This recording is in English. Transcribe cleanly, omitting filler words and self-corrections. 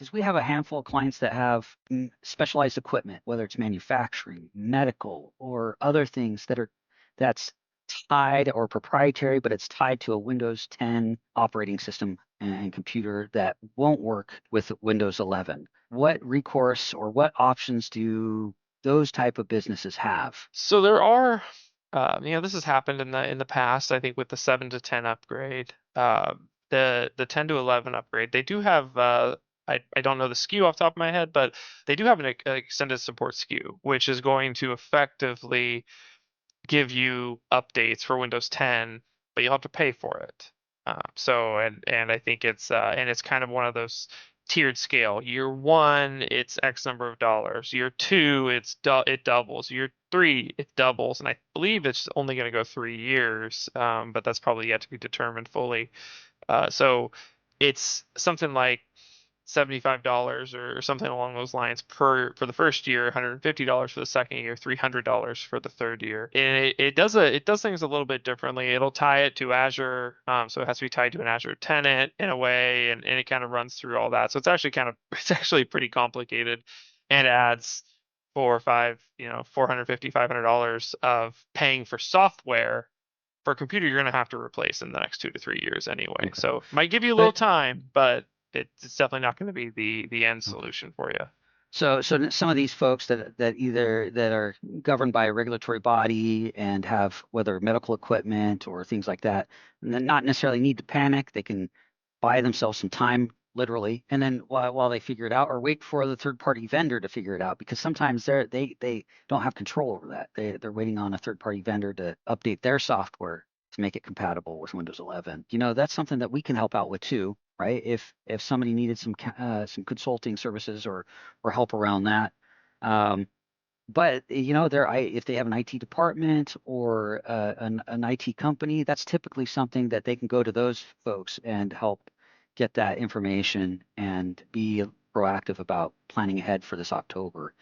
is we have a handful of clients that have specialized equipment, whether it's manufacturing, medical, or other things that's tied or proprietary, but it's tied to a Windows 10 operating system and computer that won't work with Windows 11. What recourse or what options do those type of businesses have? So there are, this has happened in the past. I think with the 7 to 10 upgrade, the 10 to 11 upgrade, they do have. I don't know the SKU off the top of my head, but they do have an extended support SKU, which is going to effectively give you updates for Windows 10, but you'll have to pay for it. And I think it's kind of one of those tiered scale. Year one, it's X number of dollars. Year two, it doubles. Year three, it doubles, and I believe it's only going to go 3 years, but that's probably yet to be determined fully. So it's something like $75 or something along those lines per for the first year, $150 for the second year, $300 for the third year. And it does things a little bit differently. It'll tie it to Azure, so it has to be tied to an Azure tenant in a way, and it kind of runs through all that. So it's actually it's actually pretty complicated, and adds 4 or 5, 450, $500 of paying for software for a computer you're going to have to replace in the next 2 to 3 years anyway. Okay. So might give you a little But time, but it's definitely not going to be the end okay. solution for you. So some of these folks that either that are governed by a regulatory body and have whether medical equipment or things like that, and then not necessarily need to panic. They can buy themselves some time, literally, and then while they figure it out, or wait for the third party vendor to figure it out, because sometimes they don't have control over that. They're waiting on a third party vendor to update their software to make it compatible with Windows 11. That's something that we can help out with too, right? If somebody needed some consulting services or help around that. Um, but if they have an IT department or an IT company, that's typically something that they can go to those folks and help get that information and be proactive about planning ahead for this October.